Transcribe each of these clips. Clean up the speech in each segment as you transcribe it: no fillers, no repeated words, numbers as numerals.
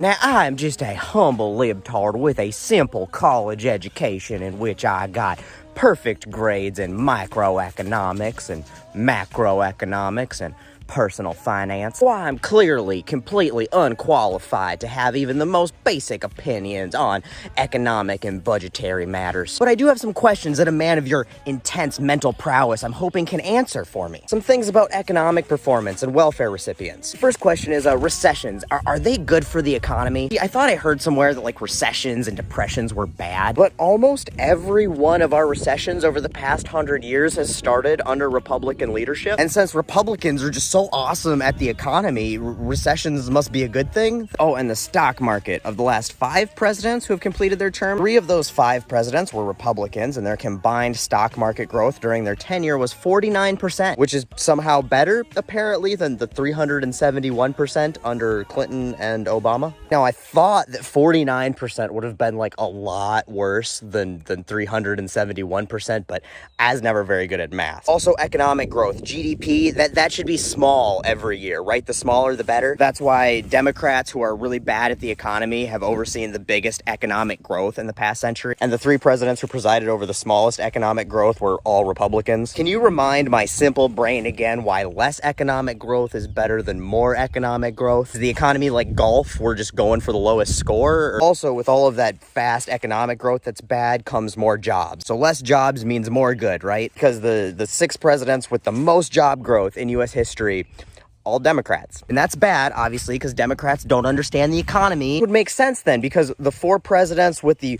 Now, I'm just a humble libtard with a simple college education in which I got perfect grades in microeconomics and macroeconomics and personal finance. Why I'm clearly completely unqualified to have even the most basic opinions on economic and budgetary matters. But I do have some questions that a man of your intense mental prowess I'm hoping can answer for me. Some things about economic performance and welfare recipients. First question is recessions. Are they good for the economy? I thought I heard somewhere that like recessions and depressions were bad, but almost every one of our recessions over the past 100 years has started under Republican leadership. And since Republicans are just so awesome at the economy, recessions must be a good thing. Oh, and the stock market. Of the last 5 presidents who have completed their term, 3 of those 5 presidents were Republicans, and their combined stock market growth during their tenure was 49%, which is somehow better, apparently, than the 371% under Clinton and Obama. Now, I thought that 49% would have been like a lot worse than 371%, but I was never very good at math. Also, economic growth, GDP, that should be small every year, right? The smaller, the better. That's why Democrats who are really bad at the economy have overseen the biggest economic growth in the past century. And the 3 presidents who presided over the smallest economic growth were all Republicans. Can you remind my simple brain again why less economic growth is better than more economic growth? Is the economy like golf? We're just going for the lowest score? Also, with all of that fast economic growth that's bad comes more jobs. So less jobs means more good, right? Because the 6 presidents with the most job growth in U.S. history, all Democrats. And that's bad, obviously, because Democrats don't understand the economy. It would make sense then, because the 4 presidents with the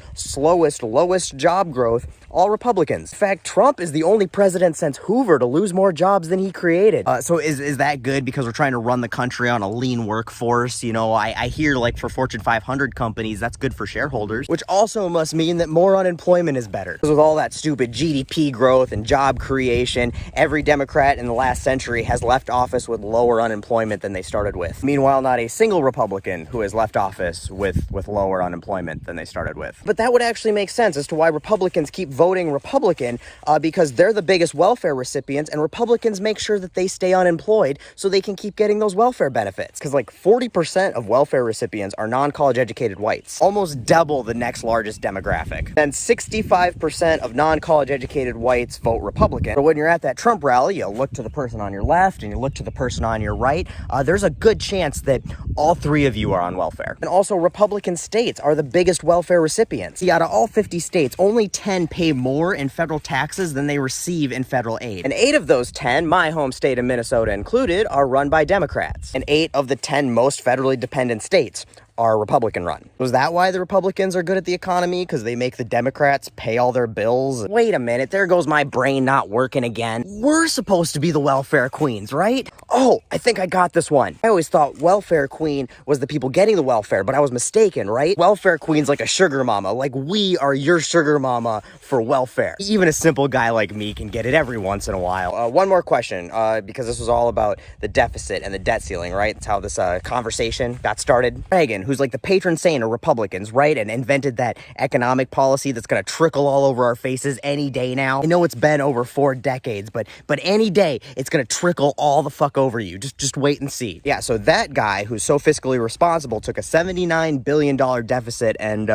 lowest job growth, all Republicans. In fact, Trump is the only president since Hoover to lose more jobs than he created. So is that good because we're trying to run the country on a lean workforce? You know, I hear like for Fortune 500 companies, that's good for shareholders, which also must mean that more unemployment is better. Because with all that stupid GDP growth and job creation, every Democrat in the last century has left office with lower unemployment than they started with. Meanwhile, not a single Republican who has left office with lower unemployment than they started with. But that would actually make sense as to why Republicans keep voting Republican, because they're the biggest welfare recipients, and Republicans make sure that they stay unemployed so they can keep getting those welfare benefits. Because like 40% of welfare recipients are non-college educated whites, almost double the next largest demographic. And 65% of non-college educated whites vote Republican. But when you're at that Trump rally, you look to the person on your left and you look to the person on your right, there's a good chance that all 3 of you are on welfare. And also, Republican states are the biggest welfare recipients. See, out of all 50 states, only 10 pay more in federal taxes than they receive in federal aid. And 8 of those 10, my home state of Minnesota included, are run by Democrats. And 8 of the 10 most federally dependent states are Republican run. Was that why the Republicans are good at the economy? Because they make the Democrats pay all their bills? Wait a minute, there goes my brain not working again. We're supposed to be the welfare queens, right? Oh, I think I got this one. I always thought welfare queen was the people getting the welfare, but I was mistaken, right? Welfare queen's like a sugar mama, like we are your sugar mama for welfare. Even a simple guy like me can get it every once in a while. One more question, because this was all about the deficit and the debt ceiling, right? That's how this conversation got started. Reagan, who's like the patron saint of Republicans, right? And invented that economic policy that's going to trickle all over our faces any day now. I know it's been over 4 decades, but any day it's going to trickle all the fuck over you. Just wait and see. Yeah, so that guy who's so fiscally responsible took a $79 billion deficit and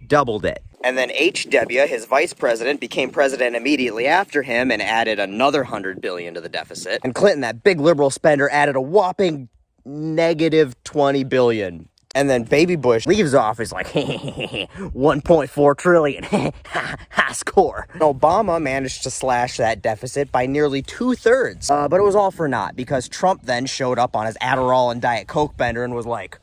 doubled it. And then H.W., his vice president, became president immediately after him and added another $100 billion to the deficit. And Clinton, that big liberal spender, added a whopping negative $20 billion. And then Baby Bush leaves office like, 1.4 trillion, high score. Obama managed to slash that deficit by nearly 2/3. But it was all for naught, because Trump then showed up on his Adderall and Diet Coke bender and was like,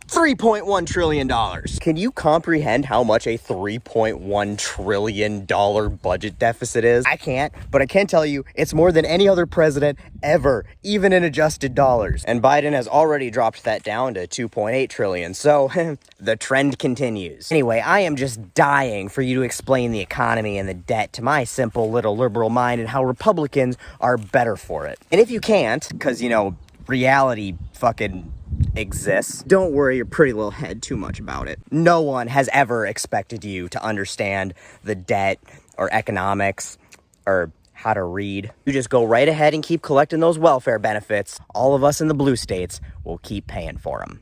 $3.1 trillion. Can you comprehend how much a $3.1 trillion budget deficit is? I can't, but I can tell you it's more than any other president ever, even in adjusted dollars. And Biden has already dropped that down to $2.8 trillion. So the trend continues. Anyway, I am just dying for you to explain the economy and the debt to my simple little liberal mind and how Republicans are better for it. And if you can't, because, you know, reality fucking exists, don't worry your pretty little head too much about it. No one has ever expected you to understand the debt or economics or how to read. You just go right ahead and keep collecting those welfare benefits. All of us in the blue states will keep paying for them.